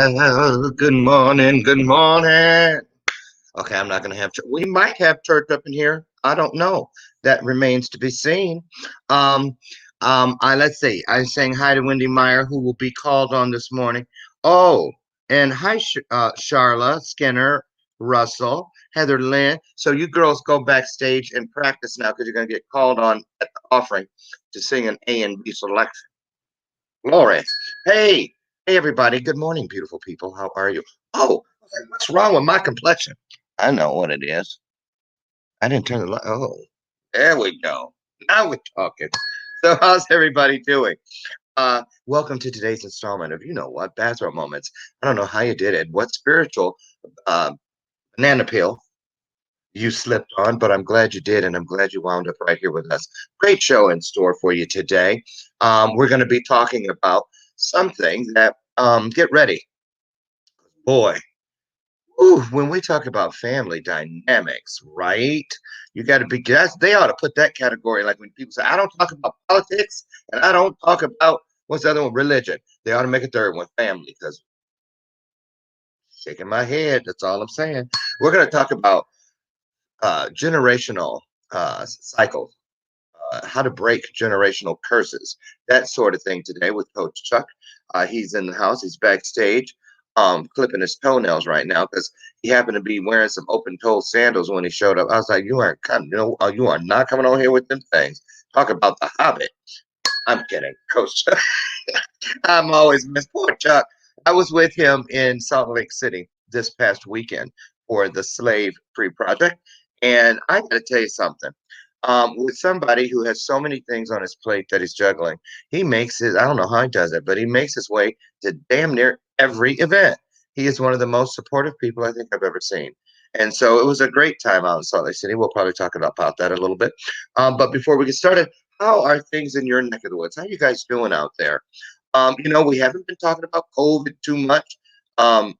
Good morning, good morning. Okay, I'm not going to have church. We might have church up in here. I don't know. That remains to be seen. Um, let's see. I'm saying hi to Wendy Meyer, who will be called on this morning. Oh, and hi, Charla, Skinner, Russell, Heather Lynn. So you girls go backstage and practice now because you're going to get called on at the offering to sing an A and B selection. Loren. Hey, hey, everybody. Good morning, beautiful people. How are you? Oh, what's wrong with my complexion? I know what it is. I didn't turn the light. Oh, there we go. Now we're talking. So, how's everybody doing? Welcome to today's installment of Bathrobe Moments. I don't know how you did it. What spiritual uh, banana peel you slipped on, but I'm glad you did, and I'm glad you wound up right here with us. Great show in store for you today. We're going to be talking about something that, get ready, boy. Ooh, when we talk about family dynamics, right? You got to be. They ought to put that category like when people say, "I don't talk about politics," and I don't talk about what's the other one, religion. They ought to make a third one, family. Because shaking my head, that's all I'm saying. We're going to talk about generational cycles, how to break generational curses, that sort of thing today with Coach Chuck. He's in the house, he's backstage, clipping his toenails right now because he happened to be wearing some open toe sandals when he showed up. I was like, you aren't coming, you are not coming on here with them things. Talk about the Hobbit. I'm kidding, Coach Chuck. I'm always miss poor Chuck. I was with him in Salt Lake City this past weekend for the Slave Free Project. And I got to tell you something. With somebody who has so many things on his plate that he's juggling, I don't know how he does it, but he makes his way to damn near every event. He is one of the most supportive people I think I've ever seen. And so it was a great time out in Salt Lake City. We'll probably talk about that a little bit. But before we get started, how are things in your neck of the woods? How you guys doing out there? We haven't been talking about COVID too much. Um,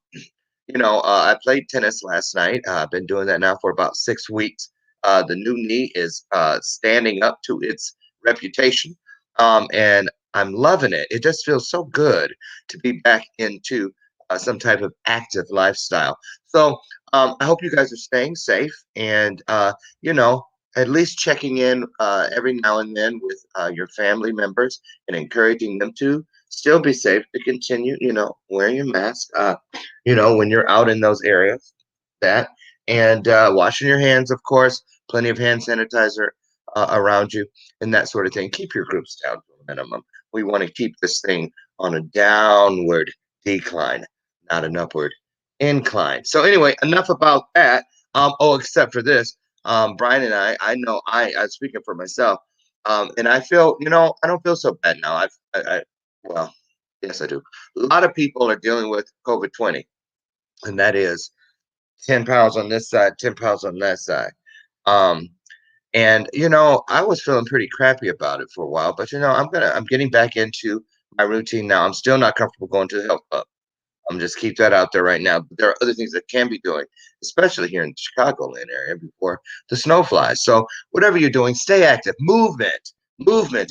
I played tennis last night. I've been doing that now for about 6 weeks. The new knee is standing up to its reputation, and I'm loving it. It just feels so good to be back into some type of active lifestyle. So I hope you guys are staying safe and, you know, at least checking in every now and then with your family members and encouraging them to still be safe to continue, wearing your mask. When you're out in those areas, that and washing your hands, of course, plenty of hand sanitizer around you, and that sort of thing. Keep your groups down to a minimum. We want to keep this thing on a downward decline, not an upward incline. So anyway, enough about that. Except for this, Brian and I know I'm speaking for myself, and I feel, I don't feel so bad now. Well, yes, I do. A lot of people are dealing with COVID-20, and that is 10 pounds on this side, 10 pounds on that side. Um, and I was feeling pretty crappy about it for a while, but I'm getting back into my routine now. I'm still not comfortable going to the health club. I'm just keep that out there right now. But there are other things that can be doing, especially here in the Chicagoland area before the snow flies. So whatever you're doing, stay active. Movement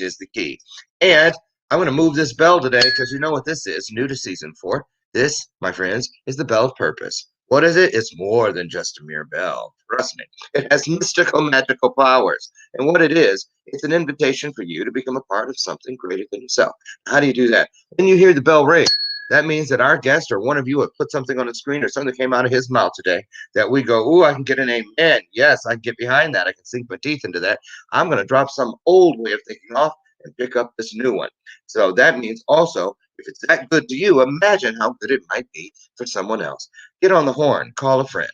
is the key. And I'm going to move this bell today because you know what this is, new to season 4. This, my friends, is the bell of purpose. What is it? It's more than just a mere bell. Trust me. It has mystical, magical powers. And what it is, it's an invitation for you to become a part of something greater than yourself. How do you do that? When you hear the bell ring, that means that our guest or one of you have put something on the screen or something came out of his mouth today that we go, ooh, I can get an amen. Yes, I can get behind that. I can sink my teeth into that. I'm going to drop some old way of thinking off and pick up this new one. So that means also, if it's that good to you, imagine how good it might be for someone else. Get on the horn, call a friend,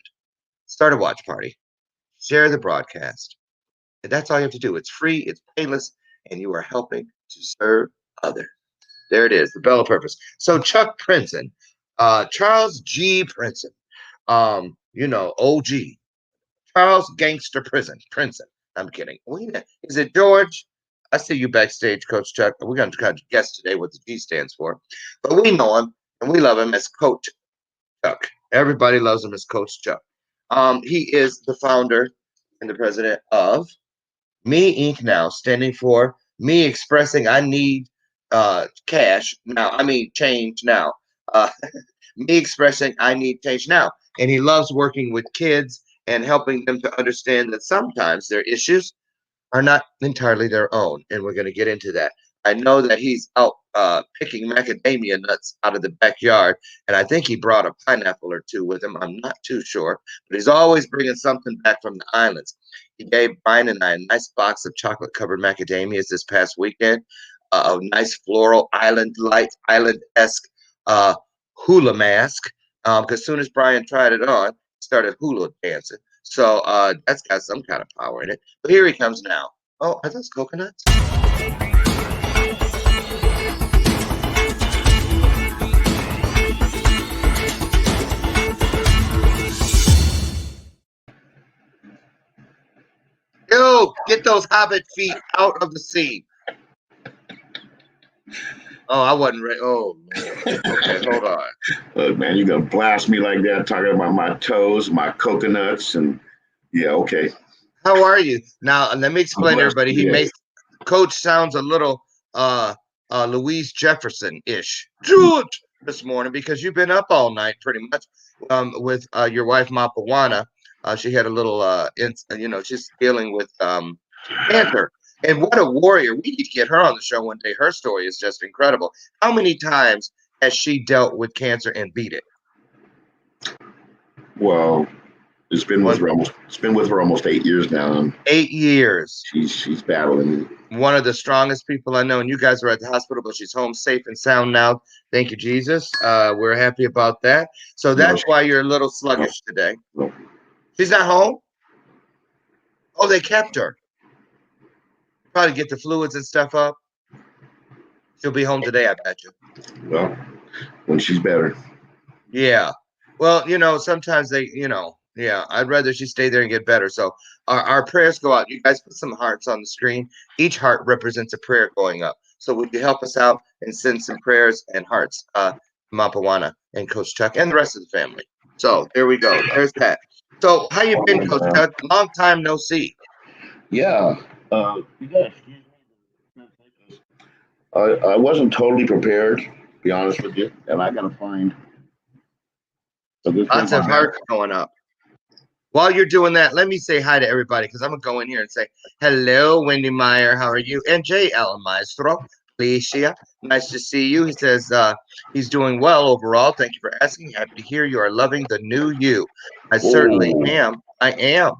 start a watch party, share the broadcast. And that's all you have to do. It's free, it's painless, and you are helping to serve others. There it is, the bell of purpose. So Chuck Princeton, Charles G. Princeton, OG, Charles Gangster Princeton. I'm kidding. Is it George? I see you backstage, Coach Chuck. We're going to try to guess today what the G stands for. But we know him, and we love him as Coach Chuck. Everybody loves him as Coach Chuck. He is the founder and the president of Me Inc. Now, standing for me expressing I need cash now. I mean change now. Uh, me expressing I need change now. And he loves working with kids and helping them to understand that sometimes their issues are not entirely their own. And we're going to get into that. I know that he's out picking macadamia nuts out of the backyard, and I think he brought a pineapple or two with him. I'm not too sure, but he's always bringing something back from the islands. He gave Brian and I a nice box of chocolate covered macadamias this past weekend, a nice floral island-esque hula mask. Because as soon as Brian tried it on, he started hula dancing. So that's got some kind of power in it. But here he comes now. Oh, are those coconuts? Yo, get those hobbit feet out of the sea. Oh, I wasn't ready. Oh, Lord. Okay, hold on. Look, man, you're gonna blast me like that, talking about my toes, my coconuts, and yeah, okay. How are you? Now, let me explain to everybody. He makes Coach sounds a little Louise Jefferson-ish. George this morning because you've been up all night pretty much with your wife Mapawana. She had a little she's dealing with cancer. And what a warrior. We need to get her on the show one day. Her story is just incredible. How many times has she dealt with cancer and beat it? Well, it's been with her almost 8 years now. 8 years. She's battling. One of the strongest people I know, and you guys are at the hospital, but she's home safe and sound now. Thank you, Jesus. We're happy about that. So that's why you're a little sluggish today. No. She's not home? Oh, they kept her. Probably get the fluids and stuff up. She'll be home today, I bet you. Well, when she's better. Yeah. Well, sometimes I'd rather she stay there and get better. So our prayers go out. You guys put some hearts on the screen. Each heart represents a prayer going up. So would you help us out and send some prayers and hearts, Mapawana and Coach Chuck and the rest of the family? So there we go. There's that. So how you been, Coach Chuck? Long time no see. Yeah. You guys, I wasn't totally prepared, to be honest with you, and I gotta find. Lots of hearts going up. While you're doing that, let me say hi to everybody because I'm going to go in here and say, hello, Wendy Meyer. How are you? And J. L. Maestro. Alicia, nice to see you. He says he's doing well overall. Thank you for asking. Happy to hear you are loving the new you. I certainly am. I am.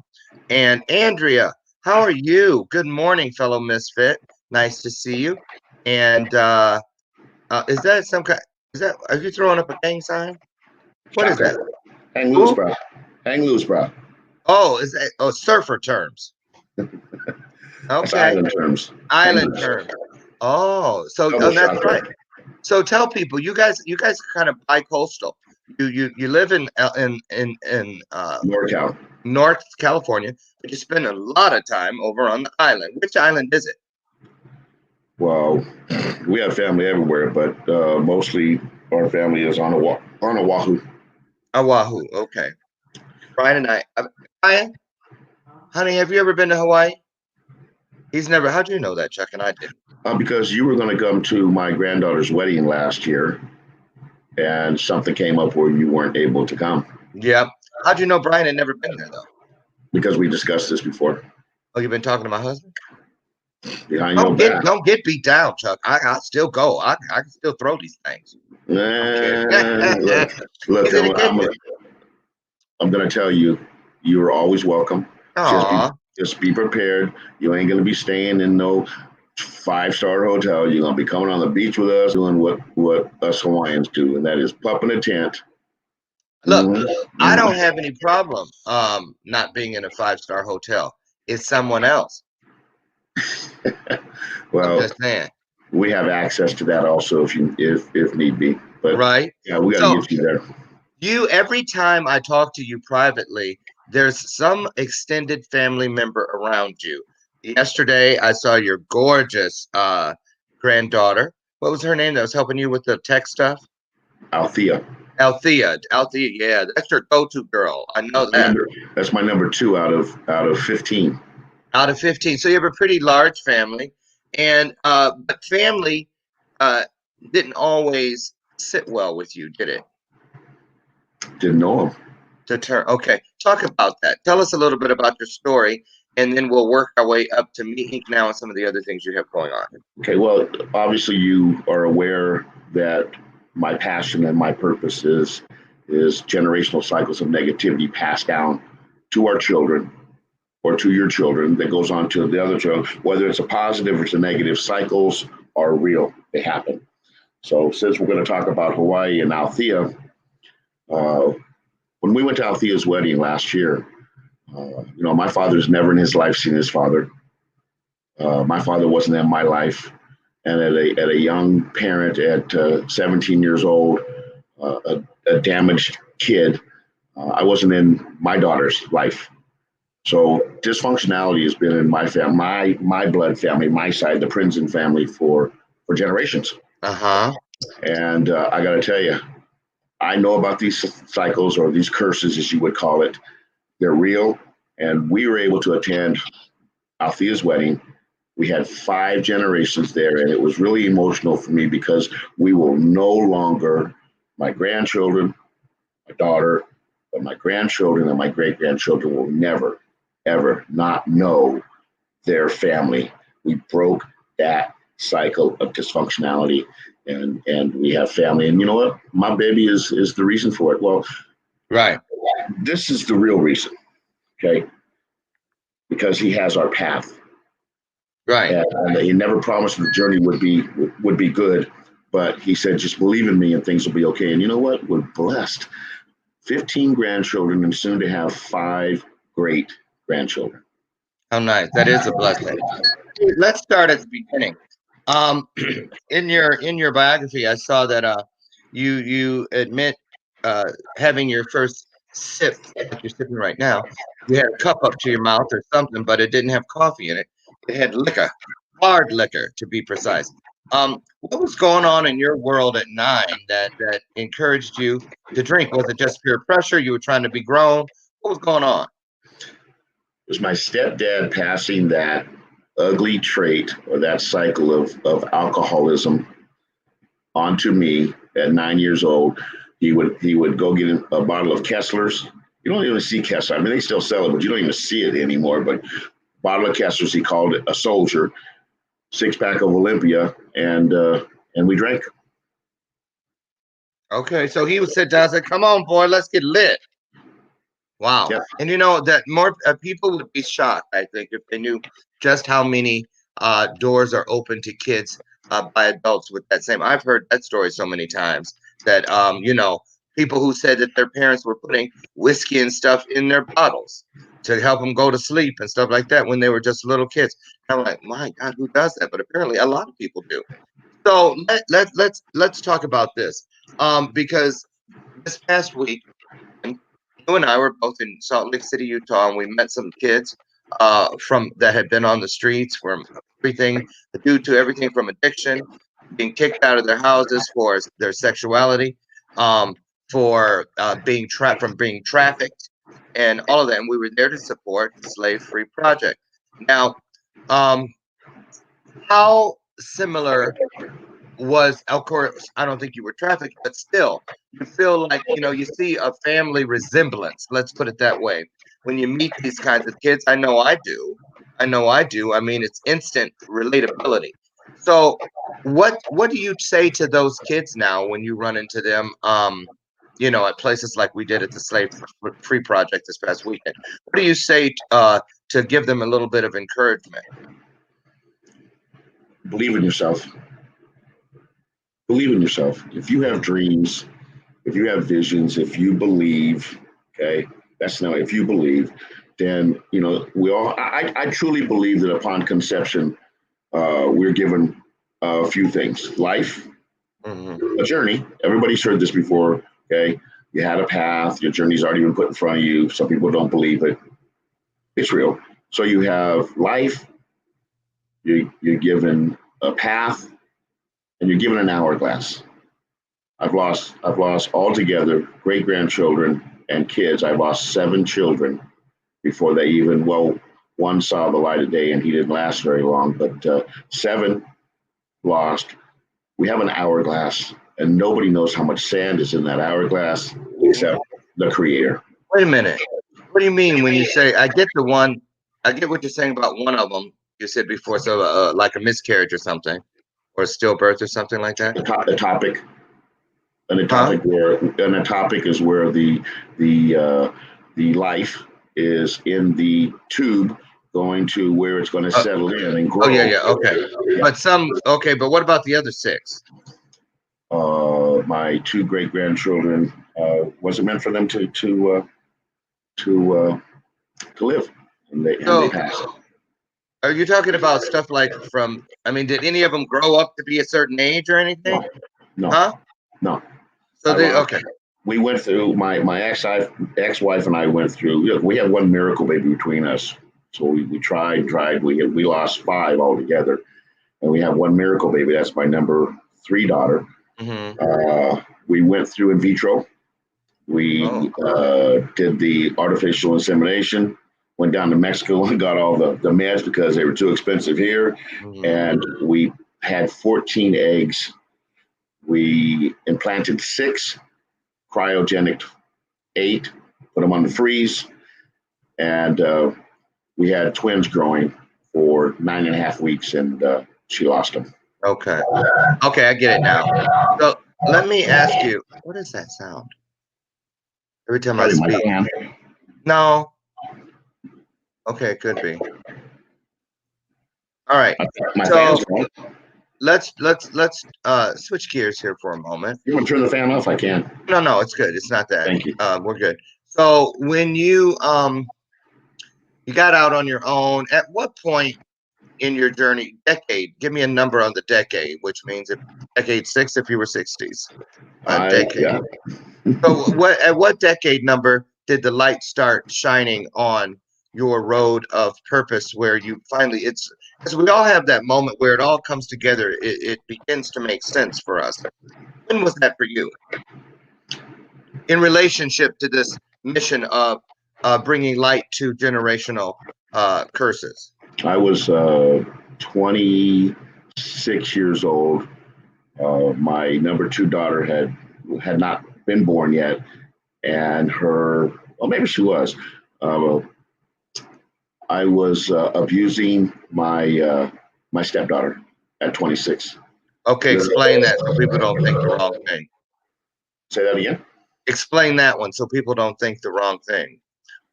And Andrea, how are you? Good morning, fellow Misfit. Nice to see you. And is that some kind? Are you throwing up a gang sign? What is that? Hang loose, bro. Hang loose, bro. Oh, is that surfer terms? Okay. Island terms. Island terms. Oh, so that's right. So tell people, you guys are kind of bi-coastal. You live in North California, but you spend a lot of time over on the island. Which island is it? Well, we have family everywhere, but mostly our family is on Oahu. Oahu, okay. Brian and Brian, honey, have you ever been to Hawaii? He's never. How'd you know that, Chuck? And I didn't. Because you were going to come to my granddaughter's wedding last year, and something came up where you weren't able to come. Yeah. How'd you know Brian had never been there, though? Because we discussed this before. Oh, you've been talking to my husband? Don't get beat down, Chuck. I still go. I can still throw these things. Look, I'm going to tell you, you are always welcome. Just be prepared. You ain't going to be staying in no 5-star hotel. You're going to be coming on the beach with us, doing what us Hawaiians do, and that is pumping a tent. Look, I don't have any problem not being in a 5-star hotel. It's someone else. Well, I'm just saying. We have access to that also if need be. But right. Yeah, we gotta get you there. Every time I talk to you privately, there's some extended family member around you. Yesterday, I saw your gorgeous granddaughter. What was her name that was helping you with the tech stuff? Althea, yeah, that's your go-to girl. I know that. That's my number 2 out of 15. Out of 15. So you have a pretty large family. And but family didn't always sit well with you, did it? Didn't know him. Okay, talk about that. Tell us a little bit about your story, and then we'll work our way up to Meet Inc. now and some of the other things you have going on. Okay, well, obviously you are aware that my passion and my purpose is generational cycles of negativity passed down to our children or to your children that goes on to the other children. Whether it's a positive or it's a negative, cycles are real. They happen. So since we're going to talk about Hawaii and Althea, when we went to Althea's wedding last year, my father's never in his life seen his father. My father wasn't in my life. And at a young parent at 17 years old, a damaged kid, I wasn't in my daughter's life. So dysfunctionality has been in my family, my blood family, my side, the Prinzen family for generations. And I got to tell you, I know about these cycles or these curses, as you would call it. They're real. And we were able to attend Althea's wedding. We had 5 generations there, and it was really emotional for me because we will no longer, my grandchildren, my daughter, but my grandchildren and my great grandchildren will never, ever not know their family. We broke that cycle of dysfunctionality, and we have family. And you know what? My baby is the reason for it. Well, right. This is the real reason, okay? Because he has our path. Right. And he never promised the journey would be good, but he said, just believe in me and things will be okay. And you know what? We're blessed. 15 grandchildren and soon to have 5 great grandchildren. How nice. That is a blessing. Let's start at the beginning. In your biography, I saw that you admit having your first sip, like you're sipping right now. You had a cup up to your mouth or something, but it didn't have coffee in it. It had liquor, hard liquor to be precise. What was going on in your world at 9 that encouraged you to drink? Was it just peer pressure? You were trying to be grown? What was going on? It was my stepdad passing that ugly trait or that cycle of alcoholism onto me at 9 years old. He would go get a bottle of Kessler's. You don't even see Kessler. I mean, they still sell it, but you don't even see it anymore. But bottle of Kessler's, he called it a soldier, 6-pack of Olympia, and we drank. Okay, so he would sit down and say, "Come on, boy, let's get lit." Wow. Yeah. And you know that more people would be shocked, I think, if they knew just how many doors are open to kids by adults with that same. I've heard that story so many times that people who said that their parents were putting whiskey and stuff in their bottles to help them go to sleep and stuff like that when they were just little kids. I'm like, my God, who does that? But apparently a lot of people do. So let's talk about this because this past week you and I were both in Salt Lake City, Utah, and we met some kids from that had been on the streets from everything due to everything from addiction, being kicked out of their houses for their sexuality, for being trapped from being trafficked, and all of that. And we were there to support the Slave Free Project. Now, how similar was, of course, I don't think you were trafficked, but still, you feel like, you see a family resemblance, let's put it that way. When you meet these kinds of kids, I know I do. I mean, it's instant relatability. So what do you say to those kids now when you run into them, at places like we did at the Slave Free Project this past weekend? What do you say to give them a little bit of encouragement? Believe in yourself. Believe in yourself. If you have dreams, if you have visions, if you believe, okay, that's now if you believe, then we all. I truly believe that upon conception, we're given a few things: life, a journey. Everybody's heard this before. Okay, you had a path. Your journey's already been put in front of you. Some people don't believe it. It's real. So you have life. You're given a path, and you're given an hourglass. I've lost altogether great grandchildren and kids. I lost 7 children before they even, one saw the light of day and he didn't last very long, but 7 lost. We have an hourglass and nobody knows how much sand is in that hourglass except the creator. Wait a minute. What do you mean when you say, I get what you're saying about one of them you said before, so like a miscarriage or something, or a stillbirth or something like that? The topic. An ectopic is where the life is in the tube going to where it's going to settle in and grow. Oh yeah, okay. Yeah. But what about the other 6? My 2 great grandchildren wasn't meant for them to live, and they passed. Are you talking about stuff like did any of them grow up to be a certain age or anything? No. Huh? No. So okay. We went through, my ex-wife and I went through, we had one miracle baby between us. So we tried, we lost 5 altogether. And we have one miracle baby. That's my number 3 daughter. Mm-hmm. We went through in vitro. We did the artificial insemination, went down to Mexico and got all the meds because they were too expensive here. Mm-hmm. And we had 14 eggs. We implanted 6, cryogenic 8, put them on the freeze. And we had twins growing for 9.5 weeks, and she lost them. Okay, I get it now. So let me ask you, what is that sound? Every time I speak. No. Okay, it could be. All right. So let's switch gears here for a moment. You want to turn the fan off? I can. No, it's good. It's not that. Thank you. We're good. So when you got out on your own, at what point in your journey, decade, give me a number on the decade, which means decade 6 if you were 60s. Decade. Yeah. So at what decade number did the light start shining on your road of purpose, where you finally, because we all have that moment where it all comes together, it begins to make sense for us. When was that for you in relationship to this mission of bringing light to generational curses? I was 26 years old. My number 2 daughter had not been born yet, and maybe she was. I was abusing my stepdaughter at 26. Okay, explain that so people don't think the wrong thing. Say that again. Explain that one so people don't think the wrong thing.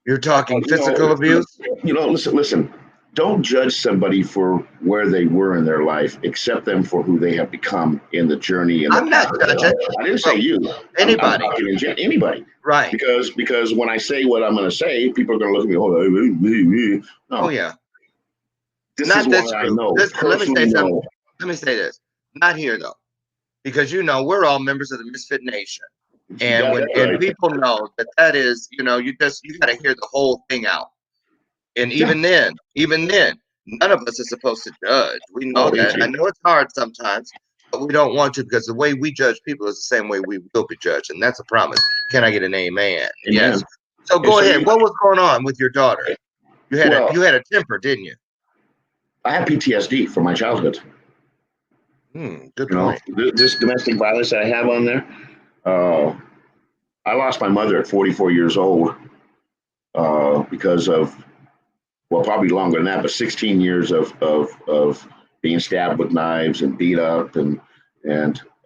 You're talking physical abuse? Listen. Don't judge somebody for where they were in their life. Accept them for who they have become in the journey. I'm not judging. I didn't say you. Anybody. Anybody. Right. Because when I say what I'm going to say, people are going to look at me. Oh yeah. This not is this what I know. Let me say something. Let me say this. Not here though, because we're all members of the Misfit Nation, and people know that is, you got to hear the whole thing out. And even then, none of us is supposed to judge. We know that. I know it's hard sometimes, but we don't want to, because the way we judge people is the same way we will be judged, and that's a promise. Can I get an amen? Yes. So go ahead. What was going on with your daughter? You had a temper, didn't you? I have PTSD from my childhood. Good point. This domestic violence that I have on there. I lost my mother at 44 years old because of, well, probably longer than that, but 16 years of being stabbed with knives and beat up and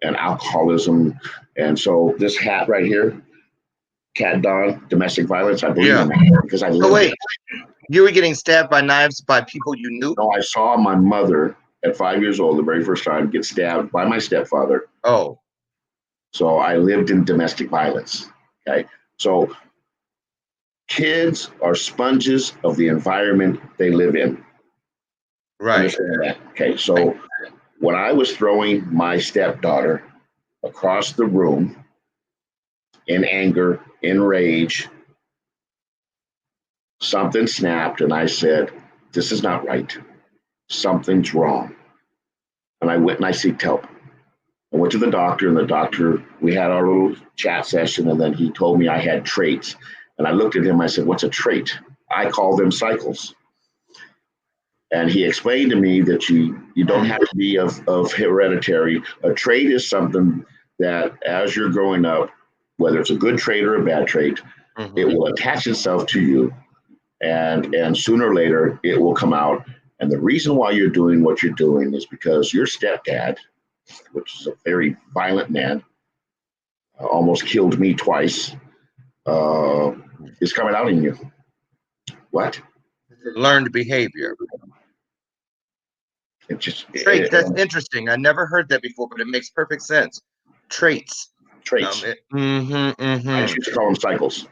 alcoholism. And so this hat right here, Cat Dawn, domestic violence, I believe in that because I lived. Oh, wait, you were getting stabbed by knives by people you knew? No, I saw my mother at 5 years old the very first time get stabbed by my stepfather. Oh. So I lived in domestic violence. Okay. So kids are sponges of the environment they live in. Right. Understand that? Okay. So when I was throwing my stepdaughter across the room in anger, in rage, something snapped, and I said, "This is not right. Something's wrong." And I went and I seeked help. I went to the doctor, and the doctor, we had our little chat session, and then he told me I had traits. And I looked at him, I said, "What's a trait?" I call them cycles. And he explained to me that you don't have to be of hereditary. A trait is something that as you're growing up, whether it's a good trait or a bad trait, it will attach itself to you, and sooner or later it will come out. And the reason why you're doing what you're doing is because your stepdad, which is a very violent man, almost killed me twice, is coming out in you. What? Learned behavior. It just Trait. That's interesting. I never heard that before, but it makes perfect sense. Traits. Traits. I used to call them cycles.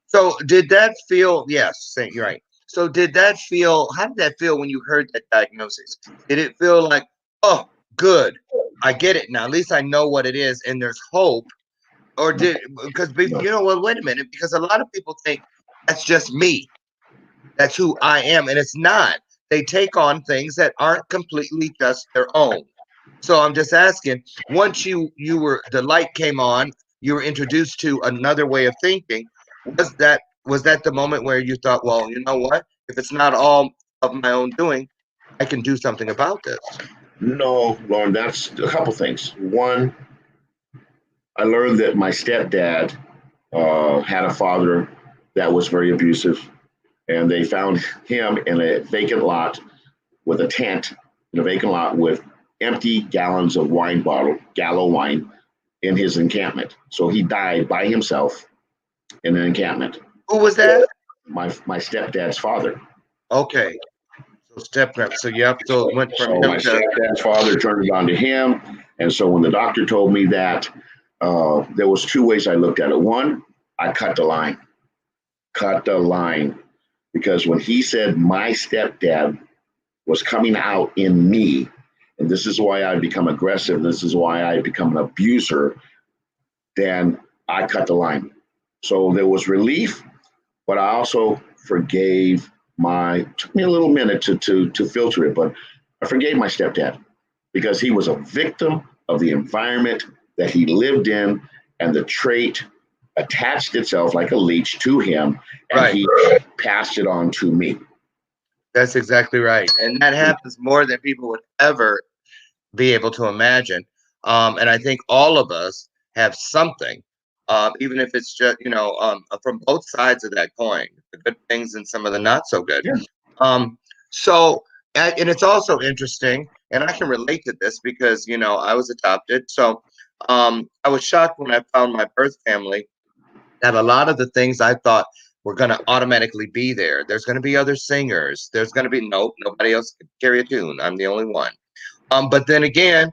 So did that feel? Yes, you're right. So did that feel? How did that feel when you heard that diagnosis? Did it feel like, oh, good, I get it now. At least I know what it is, and there's hope. Or did, because you know, well, wait a minute, because a lot of people think that's just me. That's who I am, and it's not. They take on things that aren't completely just their own. So I'm just asking, once the light came on, you were introduced to another way of thinking. Was that the moment where you thought, well, you know what? If it's not all of my own doing, I can do something about this. No, Loren, that's a couple things. One, I learned that my stepdad had a father that was very abusive, and they found him in a vacant lot with a tent in a vacant lot with empty gallons of wine bottle, Gallo wine, in his encampment. So he died by himself in an encampment. Who was that? My stepdad's father. Okay. So stepdad. So so it went from him my stepdad's father turned it on to him. And so when the doctor told me that, there was two ways I looked at it. One, I cut the line. Because when he said my stepdad was coming out in me, and this is why I become aggressive, this is why I become an abuser, then I cut the line. So there was relief, but I also forgave took me a little minute to filter it, but I forgave my stepdad because he was a victim of the environment that he lived in, and the trait attached itself like a leech to him, and he passed it on to me. That's exactly right. And that happens more than people would ever be able to imagine. And I think all of us have something, even if it's just, from both sides of that coin, the good things and some of the not so good. Yeah. And it's also interesting, and I can relate to this because, I was adopted. So I was shocked when I found my birth family that a lot of the things I thought were going to automatically be there. There's going to be other singers. There's going to be nobody else can carry a tune. I'm the only one. But then again,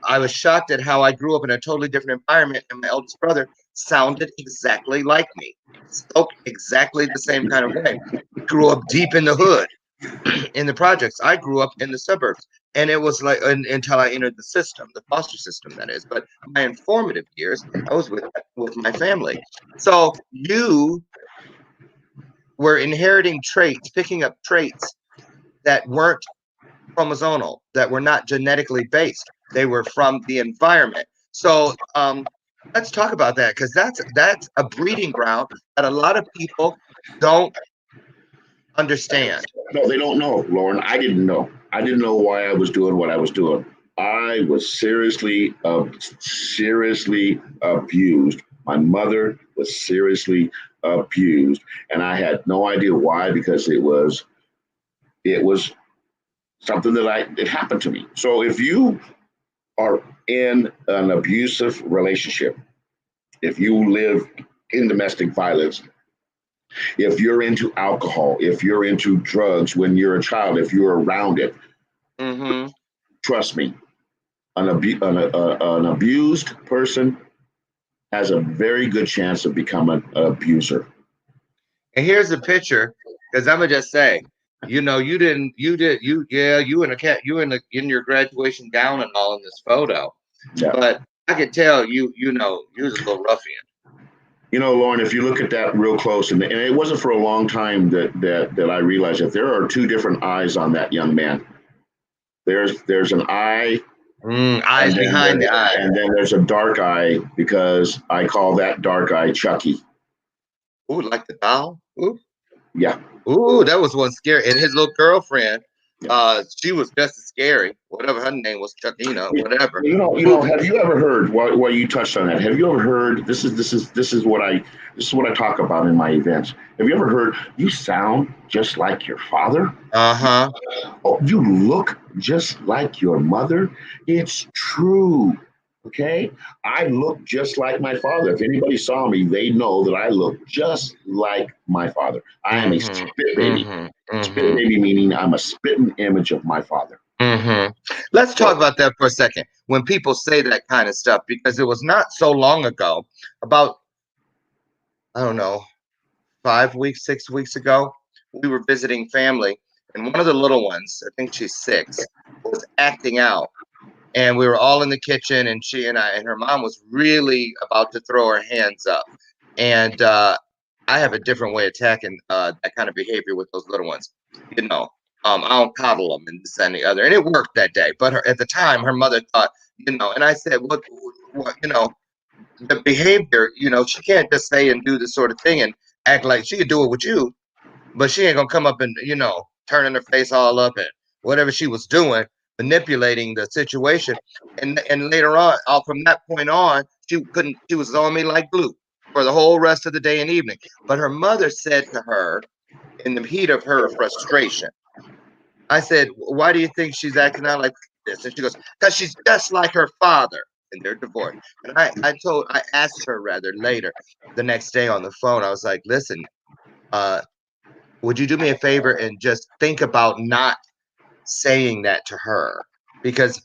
I was shocked at how I grew up in a totally different environment, and my eldest brother sounded exactly like me, spoke exactly the same kind of way. Grew up deep in the hood, in the projects. I grew up in the suburbs, and it was like until I entered the system, the foster system, that is. But my informative years, I was with my family. So you were inheriting traits, picking up traits that weren't chromosomal, that were not genetically based. They were from the environment. So let's talk about that, because that's a breeding ground that a lot of people don't understand. No, they don't know, Loren. I didn't know. I didn't know why I was doing what I was doing. I was seriously abused. My mother was seriously abused, and I had no idea why, because it was something that it happened to me. So if you are in an abusive relationship, if you live in domestic violence, if you're into alcohol, if you're into drugs when you're a child, if you're around it, trust me, an abused person has a very good chance of becoming an abuser. And here's a picture, because I'm gonna just say, you in your graduation gown and all in this photo, but I could tell you was a little ruffian. Loren, if you look at that real close, and it wasn't for a long time that I realized that there are two different eyes on that young man. There's an eye, eyes behind the eye, and then there's a dark eye, because I call that dark eye Chucky. Ooh, like the doll? Ooh. Yeah. Ooh, that was one scary. And his little girlfriend, She was just as scary. Whatever her name was, Chuckina, whatever. Have you ever heard? While you touched on that, have you ever heard? This is what I talk about in my events. Have you ever heard? You sound just like your father. Uh-huh. Oh, you look just like your mother. It's true. Okay, I look just like my father. If anybody saw me, they know that I look just like my father. I am a Mm-hmm. spit baby. Mm-hmm. Spit Mm-hmm. baby meaning I'm a spitting image of my father. Mm-hmm. Let's talk about that for a second. When people say that kind of stuff, because it was not so long ago, about, I don't know, 5 weeks, 6 weeks ago, we were visiting family, and one of the little ones, I think she's 6, was acting out. And we were all in the kitchen, and she and I and her mom was really about to throw her hands up. And I have a different way of attacking that kind of behavior with those little ones. You know, I don't coddle them and this and the other. And it worked that day. But at the time, her mother thought, and I said, what, the behavior, she can't just say and do this sort of thing and act like she could do it with you, but she ain't gonna come up and turning her face all up and whatever she was doing, manipulating the situation. And later on, from that point on, she was on me like glue for the whole rest of the day and evening. But her mother said to her in the heat of her frustration, I said, why do you think she's acting out like this? And she goes, because she's just like her father. And they're divorced. And I asked her rather later the next day on the phone, I was like, listen, uh, would you do me a favor and just think about not saying that to her? Because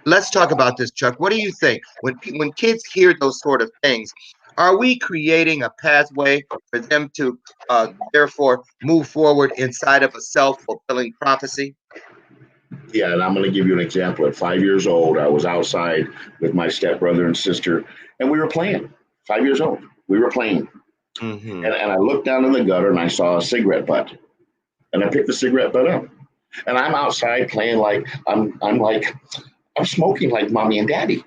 let's talk about this, Chuck. What do you think when kids hear those sort of things? Are we creating a pathway for them to therefore move forward inside of a self-fulfilling prophecy? Yeah, and I'm going to give you an example. At 5 years old, I was outside with my stepbrother and sister, and we were playing. 5 years old, we were playing, Mm-hmm. and I looked down in the gutter and I saw a cigarette butt, and I picked the cigarette butt up, and I'm outside playing like I'm smoking like mommy and daddy.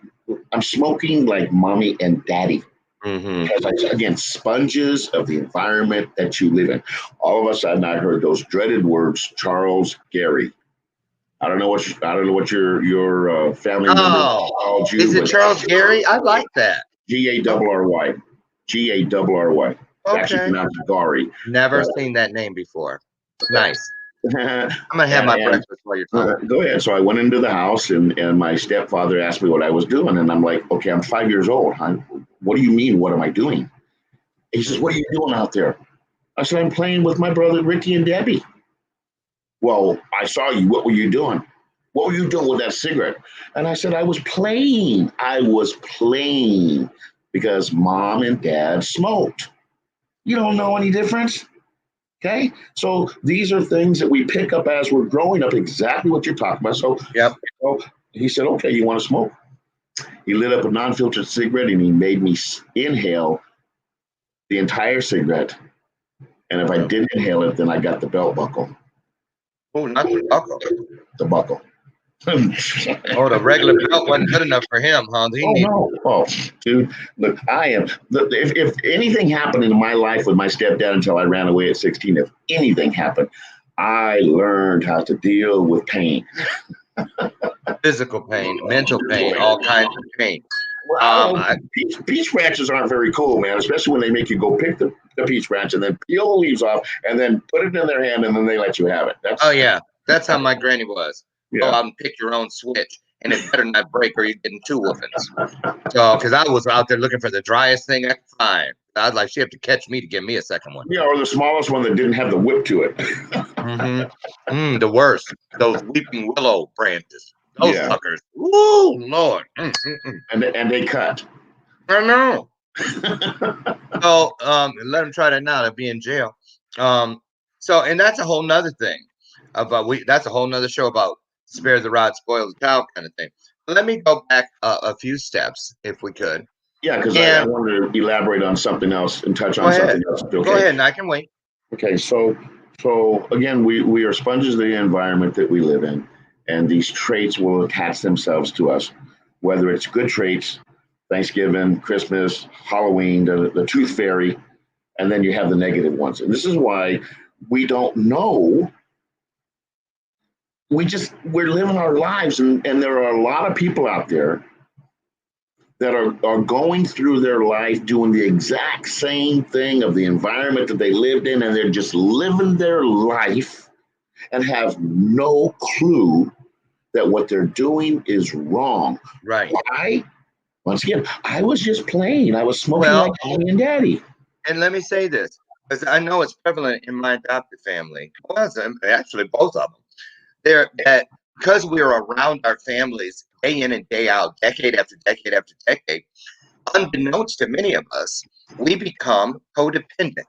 I'm smoking like mommy and daddy. Mm-hmm. Because again, sponges of the environment that you live in. All of a sudden, I heard those dreaded words, Charles Gary. I don't know what your family member Oh, called is you, it but Charles Gary? I like that. GARRY, GARRY. It's actually Okay. pronounced Gary. Never But, seen that name before. Nice. and, I'm gonna have my and breakfast while you're talking. go ahead. So I went into the house, and my stepfather asked me what I was doing, and I'm like, okay, I'm 5 years old. What do you mean? What am I doing? He says, what are Mm-hmm. you doing out there? I said, I'm playing with my brother Ricky and Debbie. Well, I saw you. What were you doing? What were you doing with that cigarette? And I said, I was playing. I was playing because mom and dad smoked. You don't know any difference. Okay. So these are things that we pick up as we're growing up, exactly what you're talking about. Yep. So he said, okay, you want to smoke? He lit up a non filtered cigarette and he made me inhale the entire cigarette. And if I didn't inhale it, then I got the belt buckle. Oh, not the buckle. The buckle. Oh, the regular belt wasn't good enough for him, huh? He Oh need. no! Oh, dude, look, I am. If anything happened in my life with my stepdad until I ran away at 16, if anything happened, I learned how to deal with pain. Physical pain, mental pain, all kinds of pain. Well, I peach branches aren't very cool, man. Especially when they make you go pick the peach branch and then peel the leaves off and then put it in their hand and then they let you have it. Oh That's yeah, that's how my granny was. Go yeah. out and pick your own switch, and it better not break, or you're getting two whoopings. So, because I was out there looking for the driest thing I could find, I was like, she have to catch me to give me a second one. Yeah, or the smallest one that didn't have the whip to it. The worst, those weeping willow branches, those Yeah, suckers. Ooh, Lord. and they cut. I know. So, let them try that now. They'll be in jail. So, and that's a whole nother thing about that's a whole nother show about spare the rod, spoil the child kind of thing. Let me go back a few steps, if we could. Yeah, because I And wanted to elaborate on something else and touch go on ahead. something else. Go Okay. ahead, and I can wait. Okay. So again, we are sponges of the environment that we live in, and these traits will attach themselves to us, whether it's good traits, Thanksgiving, Christmas, Halloween, the tooth fairy, and then you have the negative ones. And this is why we don't know we're living our lives, and there are a lot of people out there that are going through their life doing the exact same thing of the environment that they lived in, and they're just living their life and have no clue that what they're doing is wrong. Right. Why? Once again, I was just playing. I was smoking like mommy and daddy. And let me say this, because I know it's prevalent in my adopted family. Well, actually, both of them. That because we're around our families day in and day out, decade after decade after decade, unbeknownst to many of us, we become codependent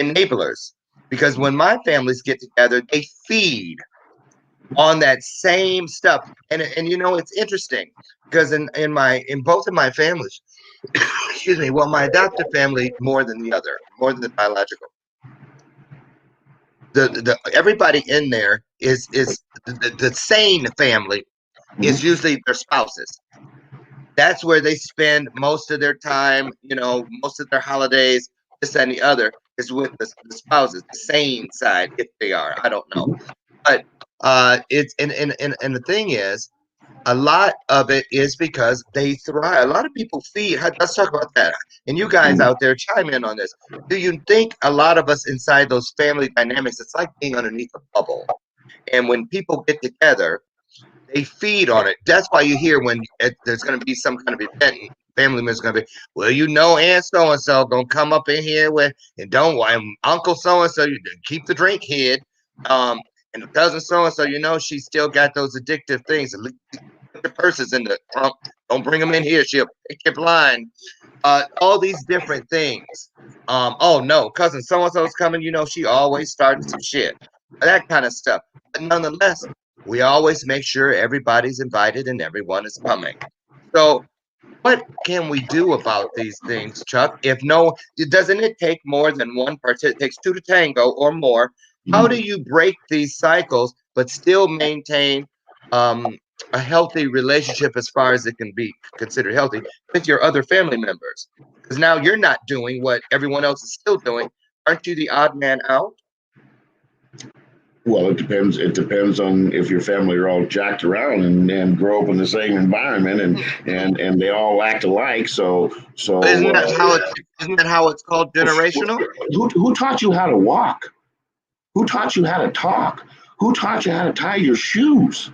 enablers. Because when my families get together, they feed on that same stuff. And you know, it's interesting because in both of my families, excuse me, well, my adopted family more than the other, more than the biological. The everybody in there is the sane family is usually their spouses. That's where they spend most of their time, you know, most of their holidays, this and the other is with the spouses, the sane side, if they are. I don't know. But it's and the thing is, a lot of it is because they thrive. A lot of people feed. Let's talk about that. And you guys out there, chime in on this. Do you think a lot of us inside those family dynamics, it's like being underneath a bubble? And when people get together, they feed on it. That's why you hear when there's going to be some kind of event, family member's going to be, well, you know, Aunt so and so gonna come up in here with, and don't, and Uncle so and so, you keep the drink hid, and cousin so and so, you know, she still got those addictive things. Put the purses in the trunk. Don't bring them in here. She'll pick your blind. All these different things. Oh no, cousin so and so's coming. You know, she always starting some shit. That kind of stuff. But nonetheless, we always make sure everybody's invited and everyone is coming. So, what can we do about these things, Chuck? If no, doesn't it take more than one person? It takes two to tango or more. How do you break these cycles but still maintain a healthy relationship as far as it can be considered healthy with your other family members? Because now you're not doing what everyone else is still doing. Aren't you the odd man out? Well, it depends. It depends on if your family are all jacked around and grow up in the same environment and they all act alike. So Isn't that how it's called generational? who taught you how to walk? Who taught you how to talk? Who taught you how to tie your shoes?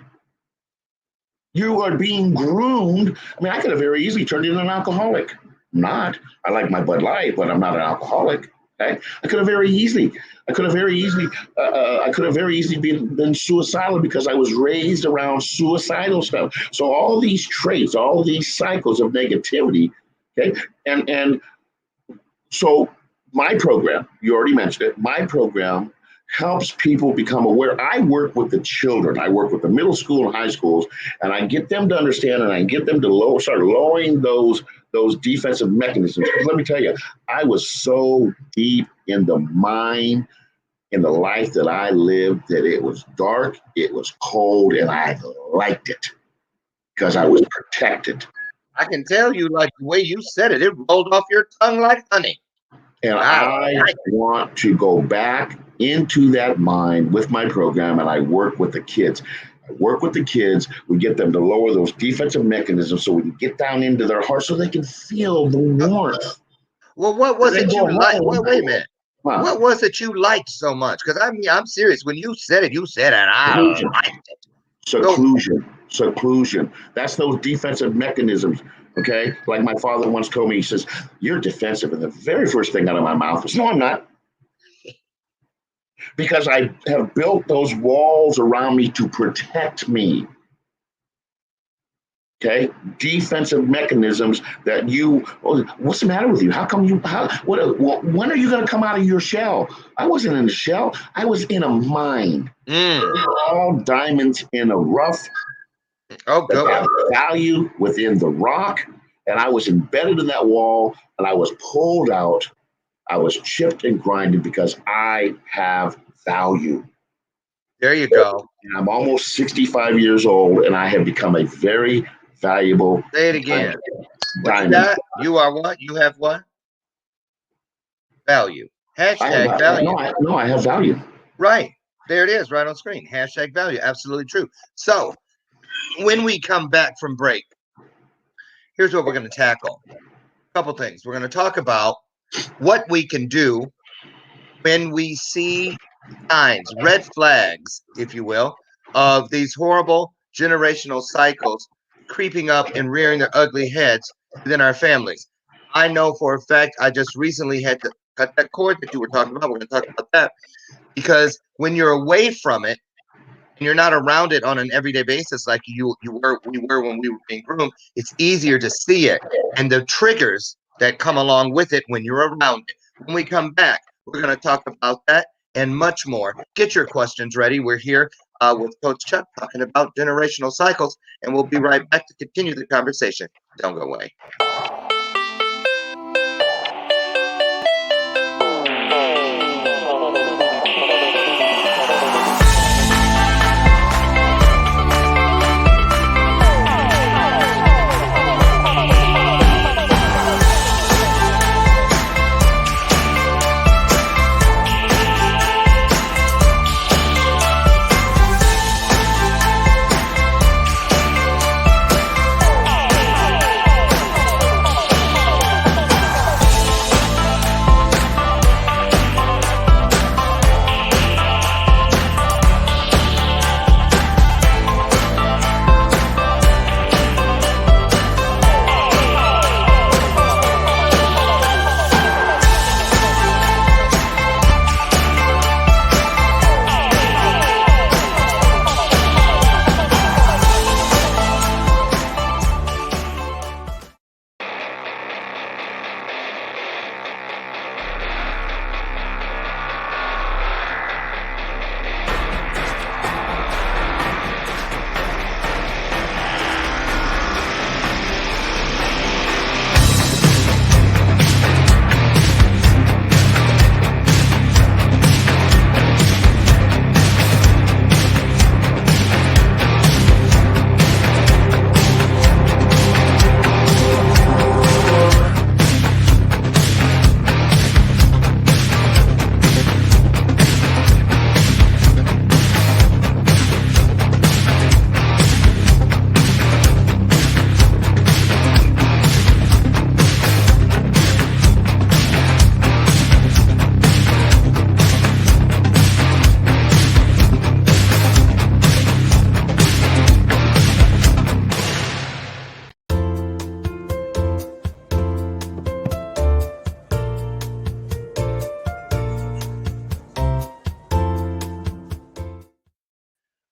You are being groomed. I mean, I could have very easily turned into an alcoholic. I'm not. I like my Bud Light, but I'm not an alcoholic. Okay? I could have very easily. I could have very easily. I could have very easily been suicidal because I was raised around suicidal stuff. So all these traits, all these cycles of negativity. Okay, and so my program, you already mentioned it. My program helps people become aware. I work with the children. I work with the middle school and high schools, and I get them to understand, and I get them to start lowering those defensive mechanisms. Because let me tell you, I was so deep in the mind, in the life that I lived, that it was dark, it was cold, and I liked it because I was protected. I can tell you, like the way you said it, it rolled off your tongue like honey. And I want to go back into that mind with my program, and I work with the kids. I work with the kids. We get them to lower those defensive mechanisms so we can get down into their heart so they can feel the warmth. Well, what was it you liked? Wait a minute. What was it you liked so much? Because I mean, I'm serious. When you said it, and I liked it. Seclusion. That's those defensive mechanisms. Okay. Like my father once told me, he says, "You're defensive." And the very first thing out of my mouth was, "No, I'm not." Because I have built those walls around me to protect me. Okay, defensive mechanisms that what's the matter with you? How come when are you going to come out of your shell? I wasn't in a shell. I was in a mine. We're all diamonds in a rough. That value within the rock. And I was embedded in that wall and I was pulled out. I was chipped and grinded because I have value. There you go. And I'm almost 65 years old and I have become a very valuable. Say it again. Diamond. You are what? You have what? Value. Hashtag value. No, I have value. Right. There it is, right on screen. Hashtag value. Absolutely true. So when we come back from break, here's what we're going to tackle. A couple things. We're going to talk about what we can do when we see signs, red flags, if you will, of these horrible generational cycles creeping up and rearing their ugly heads within our families. I know for a fact I just recently had to cut that cord that you were talking about. We're going to talk about that because when you're away from it and you're not around it on an everyday basis like we were when we were being groomed, it's easier to see it and the triggers that come along with it when you're around it. When we come back, we're going to talk about that and much more. Get your questions ready. We're here with Coach Chuck talking about generational cycles, and we'll be right back to continue the conversation. Don't go away.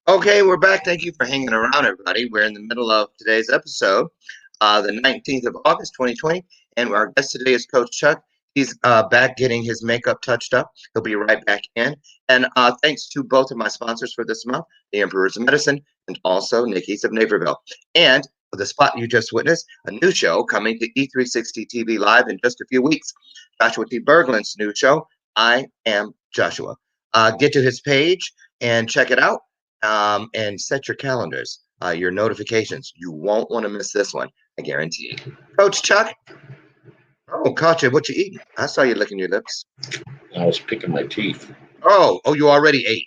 Okay, we're back. Thank you for hanging around, everybody. We're in the middle of today's episode, the 19th of August, 2020, and our guest today is Coach Chuck. He's back getting his makeup touched up. He'll be right back in. And thanks to both of my sponsors for this month, the Emperors of Medicine and also Nikki's of Naperville. And the spot you just witnessed, a new show coming to E360 TV Live in just a few weeks. Joshua T. Berglund's new show, I Am Joshua. Get to his page and check it out. And set your calendars, your notifications. You won't want to miss this one, I guarantee you. Coach Chuck. Oh, caught you. What you eating? I saw you licking your lips. I was picking my teeth. Oh, you already ate.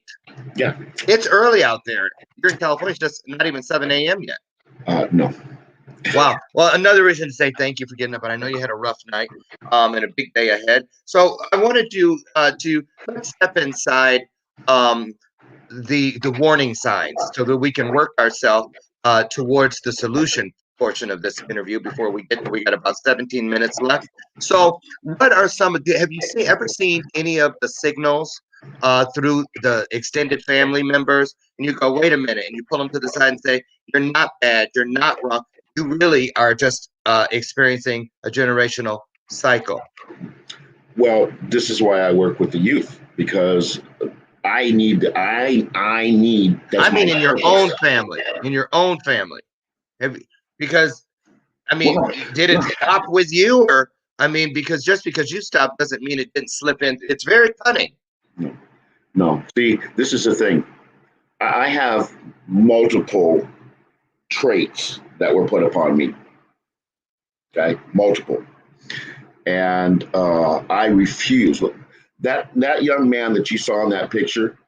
Yeah. It's early out there. You're in California. It's just not even 7 a.m. yet. No. Wow. Well, another reason to say thank you for getting up. And I know you had a rough night and a big day ahead. So I wanted you to let's step inside the warning signs so that we can work ourselves towards the solution portion of this interview before we get we got about 17 minutes left. So what are some of have you ever seen any of the signals through the extended family members and you go, wait a minute, and you pull them to the side and say, you're not bad, you're not wrong, you really are just experiencing a generational cycle? Well, this is why I work with the youth, because I need. I need. I mean, in your own family, because I mean, did it stop with you, or I mean, because just because you stopped doesn't mean it didn't slip in. It's very cunning. No. See, this is the thing. I have multiple traits that were put upon me. Okay, multiple, and I refuse. That young man that you saw in that picture,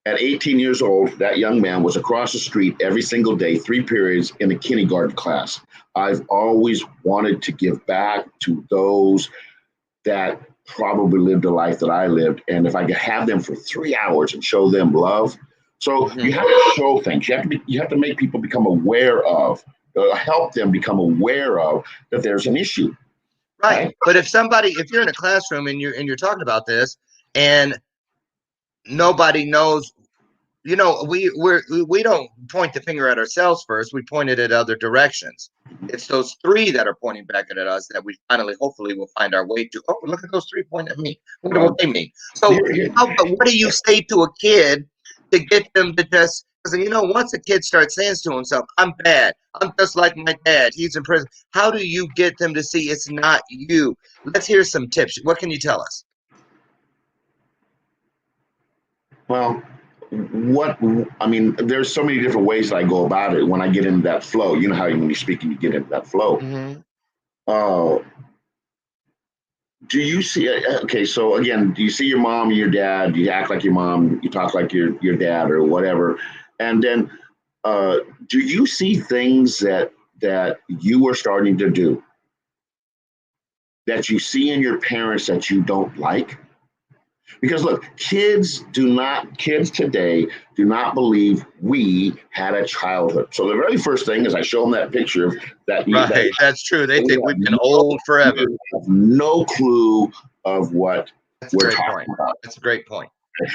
At 18 years old, that young man was across the street every single day, 3 periods in a kindergarten class. I've always wanted to give back to those that probably lived a life that I lived. And if I could have them for 3 hours and show them love. So you have to show things. You have to make people become aware of, help them become aware of that there's an issue. Right. But if you're in a classroom and you're talking about this and nobody knows, we don't point the finger at ourselves first. We point it at other directions. It's those three that are pointing back at us that we finally, hopefully, will find our way to. Oh, look at those three pointing at me. What do they mean? So, what do you say to a kid to get them to just? Because once a kid starts saying to himself, "I'm bad. I'm just like my dad. He's in prison." How do you get them to see it's not you? Let's hear some tips. What can you tell us? Well, there's so many different ways that I go about it when I get into that flow. You know how when you're speaking, you get into that flow. Do you see? Okay, so again, do you see your mom and your dad? Do you act like your mom? You talk like your dad or whatever? And then, do you see things that you are starting to do that you see in your parents that you don't like? Because look, kids today do not believe we had a childhood. So the very first thing is I show them that picture of that. Right, that's true. They think we've been old forever. Have no clue of what we're talking about. That's a great point.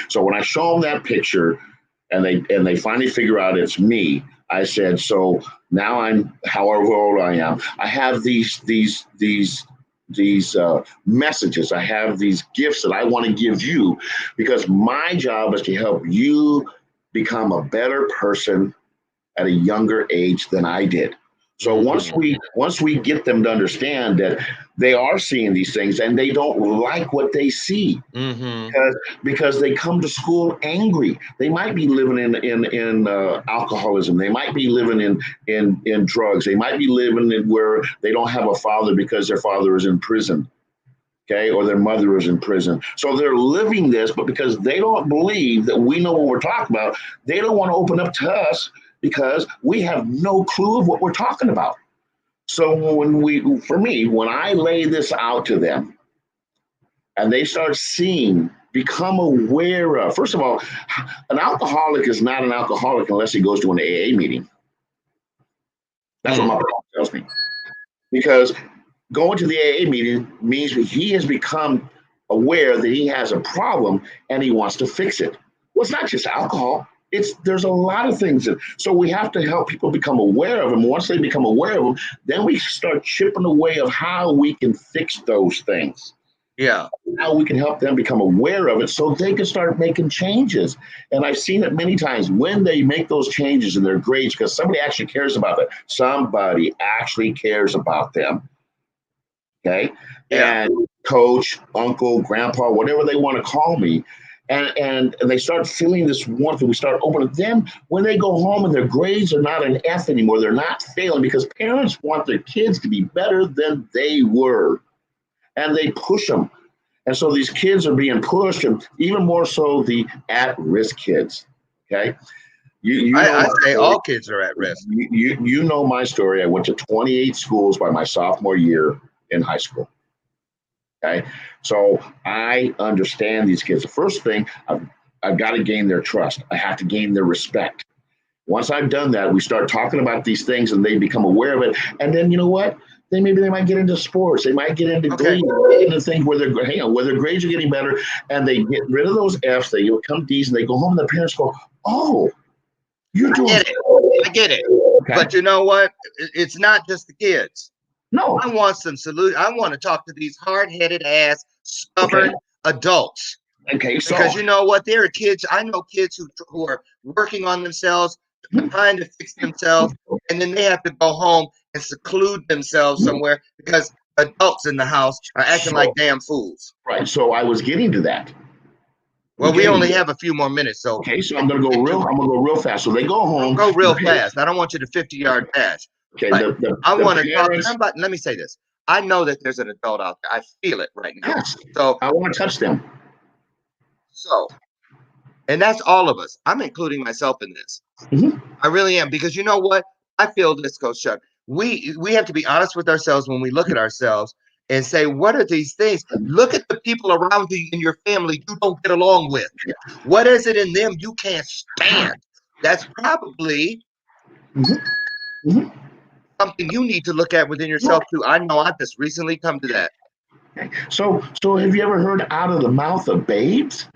So when I show them that picture, and they finally figure out it's me, I said, so now I'm however old I am. I have these messages. I have these gifts that I want to give you because my job is to help you become a better person at a younger age than I did. So once we get them to understand that they are seeing these things and they don't like what they see because they come to school angry. They might be living in alcoholism. They might be living in drugs. They might be living in where they don't have a father because their father is in prison. Okay, or their mother is in prison. So they're living this, but because they don't believe that we know what we're talking about, they don't want to open up to us because we have no clue of what we're talking about. So when I lay this out to them and they start seeing, become aware of, first of all, an alcoholic is not an alcoholic unless he goes to an AA meeting. That's what my mom tells me. Because going to the AA meeting means he has become aware that he has a problem and he wants to fix it. Well, it's not just alcohol. There's a lot of things. So we have to help people become aware of them. Once they become aware of them, then we start chipping away of how we can fix those things. Yeah. How we can help them become aware of it so they can start making changes. And I've seen it many times when they make those changes in their grades because somebody actually cares about them. Somebody actually cares about them. Okay. Yeah. And coach, uncle, grandpa, whatever they want to call me. And they start feeling this warmth and we start opening them when they go home and their grades are not an F anymore. They're not failing because parents want their kids to be better than they were. And they push them. And so these kids are being pushed, and even more so the at-risk kids. Okay. I say all kids are at risk. You know my story. I went to 28 schools by my sophomore year in high school. Okay, so I understand these kids. The first thing, I've got to gain their trust. I have to gain their respect. Once I've done that, we start talking about these things and they become aware of it. And then you know what? They might get into sports. They might get into glee, into things where their grades are getting better, and they get rid of those Fs. They become Ds, and they go home, and the parents go, "Oh, you're doing." I get it. Okay. But you know what? It's not just the kids. No. I want some solution. I want to talk to these hard-headed ass, stubborn adults. Okay, so because you know what? There are kids. I know kids who are working on themselves, trying to fix themselves, and then they have to go home and seclude themselves somewhere because adults in the house are acting like damn fools. Right. So I was getting to that. Well, we only have a few more minutes, so okay. So I'm gonna go real fast. So they go home. Go real fast. I don't want you to 50-yard dash. Okay. I want to talk to somebody. Let me say this. I know that there's an adult out there. I feel it right now. Yes. So I want to touch them. So And that's all of us. I'm including myself in this. Mm-hmm. I really am, because you know what? I feel this, Coach Chuck. We have to be honest with ourselves when we look at ourselves and say, what are these things? Look at the people around you in your family you don't get along with. What is it in them you can't stand? That's probably Mm-hmm. Mm-hmm. something you need to look at within yourself too. I know I've just recently come to that. So have you ever heard out of the mouth of babes?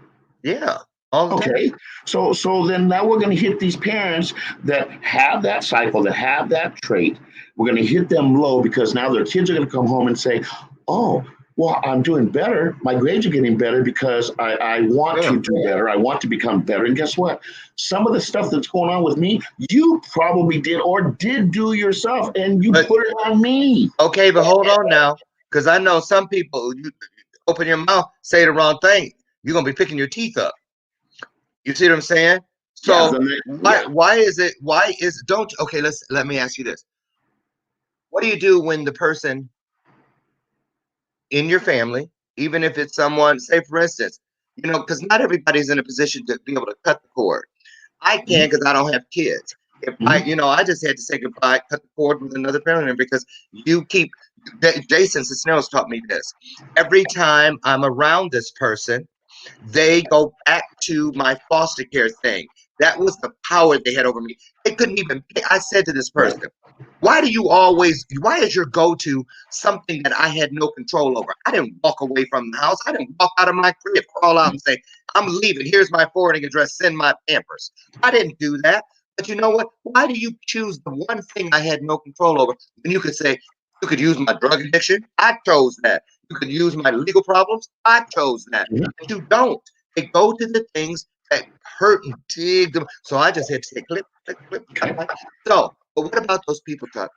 Yeah, all the time. Okay, so then now we're going to hit these parents that have that cycle, that have that trait. We're going to hit them low because now their kids are going to come home and say, "Oh, well, I'm doing better. My grades are getting better because I want Yeah. to do better. I want to become better." And guess what? Some of the stuff that's going on with me, you probably did or did do yourself, and you But put it on me. okay, but hold on now, because I know some people. You open your mouth, say the wrong thing, you're gonna be picking your teeth up. You see what I'm saying? Yeah, So yeah. why is don't okay, let me ask you this. What do you do when the person in your family, even if it's someone, say for instance, because not everybody's in a position to be able to cut the cord. I can because I don't have kids. If Mm-hmm. I just had to say goodbye, cut the cord with another family member because you keep. Jason Cisneros taught me this. Every time I'm around this person, they go back to my foster care thing. That was the power they had over me. They couldn't even. I said to this Right. person, why is your go-to something that I had no control over? I didn't walk away from the house. I didn't walk out of my crib, crawl out and say, I'm leaving. Here's my forwarding address. Send my Pampers. I didn't do that. But you know what? Why do you choose the one thing I had no control over when you could say, you could use my drug addiction? I chose that. You could use my legal problems? I chose that. Yeah. But you don't. They go to the things that hurt and dig them. So I just had to say, clip, clip, clip, cut my. So, but what about those people, Chuck,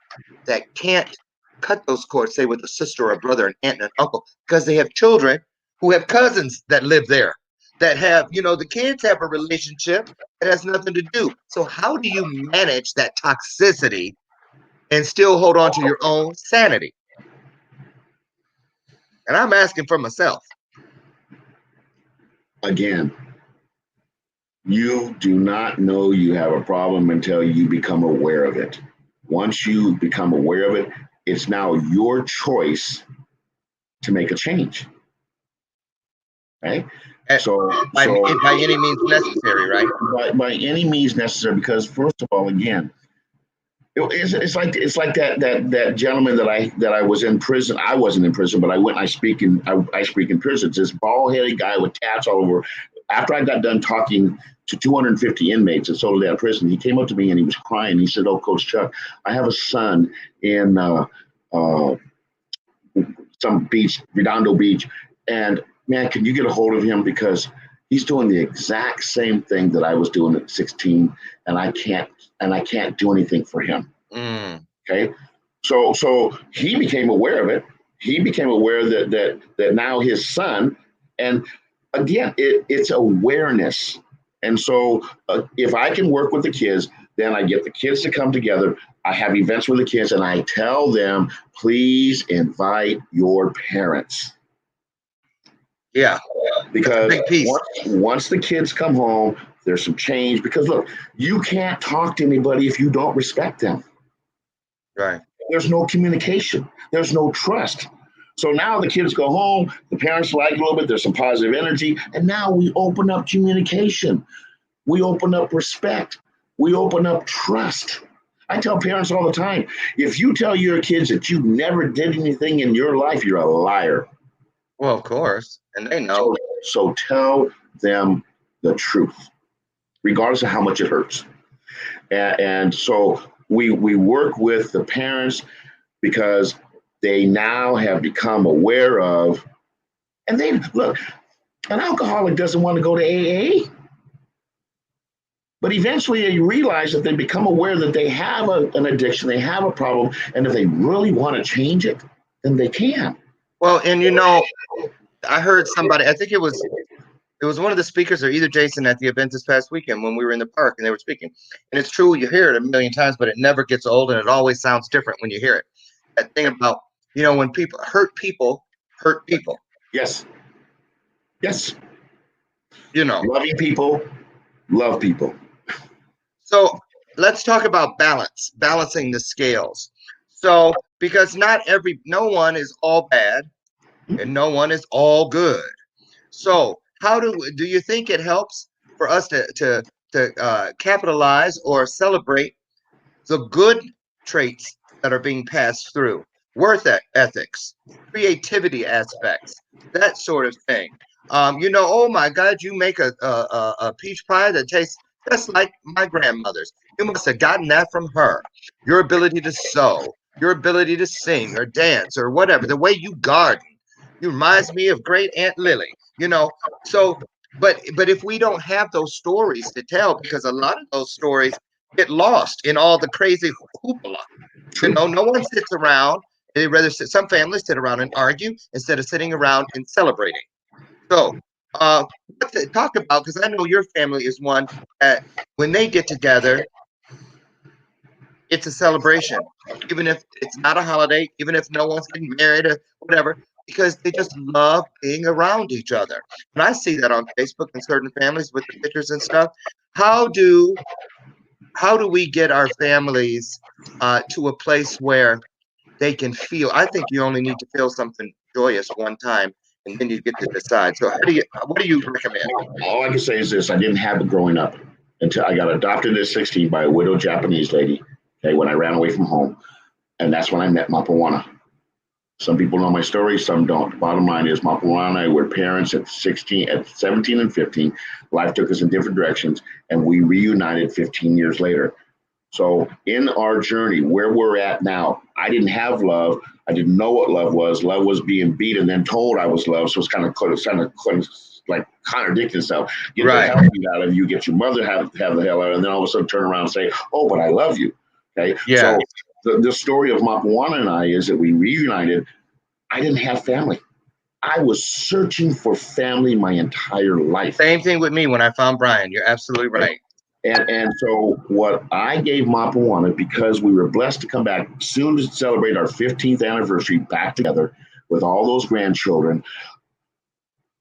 that can't cut those cords, say with a sister or a brother, an aunt and an uncle, because they have children who have cousins that live there, that have, the kids have a relationship that has nothing to do. So how do you manage that toxicity and still hold on to your own sanity? And I'm asking for myself. Again, you do not know you have a problem until you become aware of it. Once you become aware of it, it's now your choice to make a change. Right? At, So, by, so by any means necessary, right? by any means necessary, because first of all, again, it's like that gentleman that I was in prison. I wasn't in prison, but I went and I speak in prisons. This bald headed guy with tats all over. After I got done talking to 250 inmates at Soledad Prison, he came up to me and he was crying. He said, "Oh, Coach Chuck, I have a son in some beach, Redondo Beach, and man, can you get a hold of him because he's doing the exact same thing that I was doing at 16, and I can't do anything for him." Mm. Okay, so he became aware of it. He became aware that now his son, and again, it's awareness. And so if I can work with the kids, then I get the kids to come together. I have events with the kids, and I tell them, please invite your parents. Yeah, that's a Because big piece. once the kids come home, there's some change. Because look, you can't talk to anybody if you don't respect them. Right. There's no communication. There's no trust. So now the kids go home, the parents like a little bit, there's some positive energy, and now we open up communication. We open up respect. We open up trust. I tell parents all the time, if you tell your kids that you never did anything in your life, you're a liar. Well, of course. And they know. So tell them the truth, regardless of how much it hurts. And so we work with the parents because they now have become aware of, and they look, an alcoholic doesn't want to go to AA, but eventually they realize that they become aware that they have an addiction, they have a problem, and if they really want to change it, then they can. Well, and I heard somebody, I think it was one of the speakers or either Jason at the event this past weekend when we were in the park and they were speaking. And it's true, you hear it a million times, but it never gets old and it always sounds different when you hear it. That thing about, when people hurt people. Yes, yes. You know, Loving people Love people. So let's talk about balancing the scales. So because no one is all bad and no one is all good. So how do you think it helps for us to capitalize or celebrate the good traits that are being passed through, ethics, creativity aspects, that sort of thing? Oh my God, you make a peach pie that tastes just like my grandmother's. You must have gotten that from her. Your ability to sew, your ability to sing or dance or whatever, the way you garden, you reminds me of great Aunt Lily. So but if we don't have those stories to tell, because a lot of those stories get lost in all the crazy hoopla. True. No one sits around. They rather some families sit around and argue instead of sitting around and celebrating. So, what to talk about? Because I know your family is one that when they get together, it's a celebration, even if it's not a holiday, even if no one's getting married or whatever, because they just love being around each other. And I see that on Facebook in certain families with the pictures and stuff. How do how do we get our families to a place where they can feel? I think you only need to feel something joyous one time, and then you get to decide. So, what do you recommend? All I can say is this: I didn't have it growing up until I got adopted at 16 by a widowed Japanese lady. Okay, when I ran away from home, and that's when I met Mapawana. Some people know my story, some don't. Bottom line is, Mapawana and I were parents at 16, at 17 and 15. Life took us in different directions, and we reunited 15 years later. So in our journey, where we're at now, I didn't have love. I didn't know what love was. Love was being beat and then told I was loved. So it's kind of like contradicting itself. Get the Right. hell beat out of you, get your mother have the hell out, and then all of a sudden turn around and say, "Oh, but I love you." Okay, Yeah. so the story of Mapawana and I is that we reunited. I didn't have family. I was searching for family my entire life. Same thing with me when I found Brian. You're absolutely right. And so what I gave Mapawana, because we were blessed to come back soon to celebrate our 15th anniversary back together with all those grandchildren,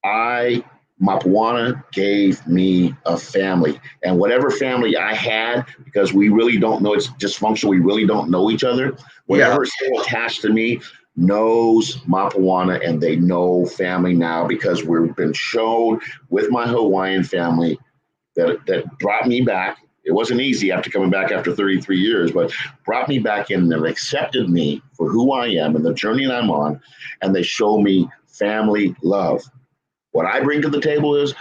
I Mapawana gave me a family. And whatever family I had, because we really don't know, it's dysfunctional, we really don't know each other, Yeah. whatever is still attached to me knows Mapawana, and they know family now because we've been shown with my Hawaiian family that brought me back. It wasn't easy after coming back after 33 years, but brought me back in and accepted me for who I am and the journey that I'm on. And they show me family love. What I bring to the table is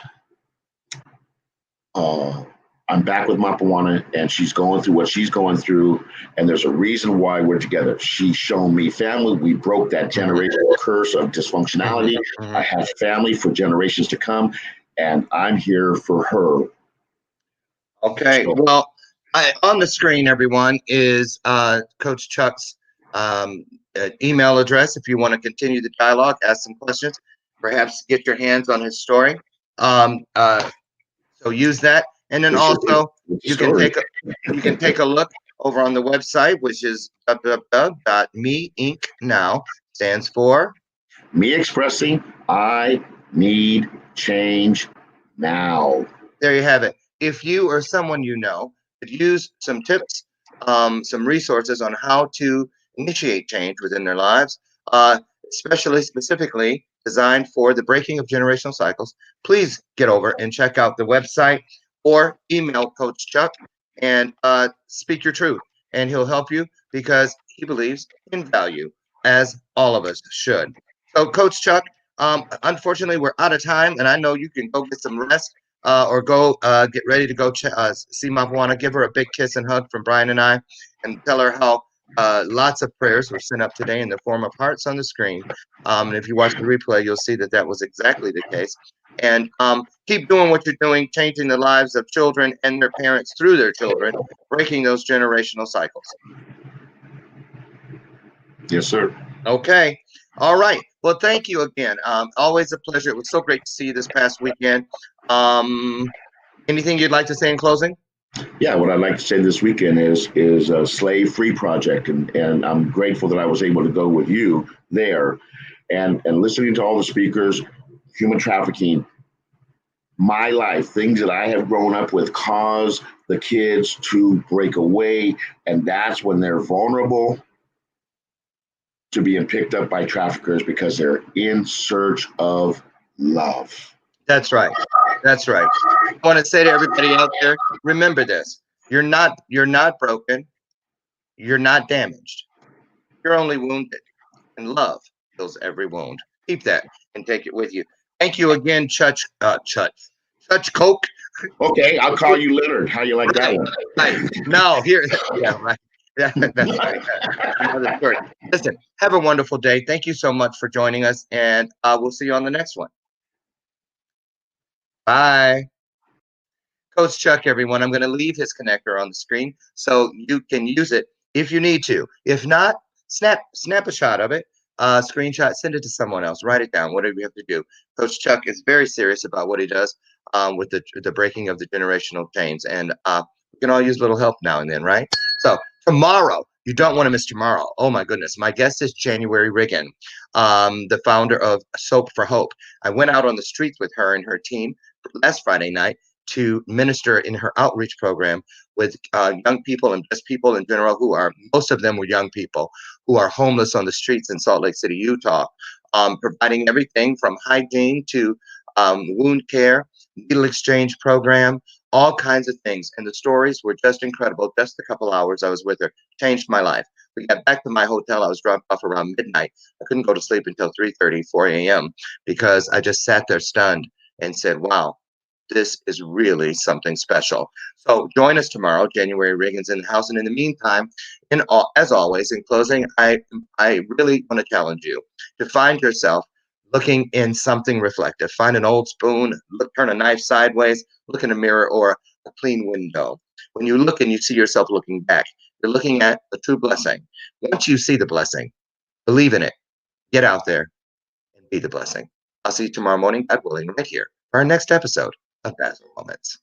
uh, I'm back with Mapawana, and she's going through what she's going through, and there's a reason why we're together. She's shown me family. We broke that generational curse of dysfunctionality. I have family for generations to come, and I'm here for her. Okay. So, Well, on the screen, everyone, is Coach Chuck's email address. If you want to continue the dialogue, ask some questions, perhaps get your hands on his story. Um, uh, so use that, and then also you can take a look over on the website, which is www.meinc.now, stands for me expressing I need change now. there you have it. If you or someone you know could use some tips, some resources on how to initiate change within their lives, especially specifically designed for the breaking of generational cycles, please get over and check out the website or email Coach Chuck and speak your truth. And he'll help you because he believes in value, as all of us should. So, Coach Chuck, unfortunately, we're out of time, and I know you can go get some rest or go get ready to go see Mapuana. Give her a big kiss and hug from Brian and I, and tell her how lots of prayers were sent up today in the form of hearts on the screen. And if you watch the replay, you'll see that that was exactly the case. And keep doing what you're doing, changing the lives of children and their parents through their children, breaking those generational cycles. Yes, sir. Okay. All right. Well, thank you again. Always a pleasure. It was so great to see you this past weekend. Anything you'd like to say in closing? Yeah, what I'd like to say this weekend is a slave free project, and I'm grateful that I was able to go with you there, and listening to all the speakers. Human trafficking my life, things that I have grown up with, cause the kids to break away. And that's when they're vulnerable to being picked up by traffickers because they're in search of love. That's right. That's right. I want to say to everybody out there, remember this. You're not broken. You're not damaged. You're only wounded. And love heals every wound. Keep that and take it with you. Thank you again, Chutch Coke. Okay, I'll call you Leonard. How you like that Right, one? right. No, here, yeah, right. Yeah, that's right. Another story. Listen, have a wonderful day. Thank you so much for joining us, and we'll see you on the next one. Bye. Coach Chuck, everyone. I'm going to leave his connector on the screen so you can use it if you need to. If not, snap a shot of it, screenshot, send it to someone else, write it down, whatever you have to do. Coach Chuck is very serious about what he does with the breaking of the generational chains, and we can all use a little help now and then, right? So tomorrow, you don't want to miss tomorrow. Oh my goodness, my guest is January Riggin, the founder of Soap for Hope. I went out on the streets with her and her team last Friday night to minister in her outreach program with young people and just people in general who are, most of them were young people who are homeless on the streets in Salt Lake City, Utah, providing everything from hygiene to wound care, needle exchange program, all kinds of things. And the stories were just incredible. Just a couple hours I was with her changed my life. We got back to my hotel. I was dropped off around midnight. I couldn't go to sleep until 3:30, 4 a.m. because I just sat there stunned and said, wow, this is really something special. So join us tomorrow. January Reagan's in the house. And in the meantime, as always, in closing, I really want to challenge you to find yourself looking in something reflective. Find an old spoon, turn a knife sideways, look in a mirror or a clean window. When you look and you see yourself looking back, you're looking at the true blessing. Once you see the blessing, believe in it, get out there and be the blessing. I'll see you tomorrow morning, God willing, right here for our next episode of Bathrobe Moments.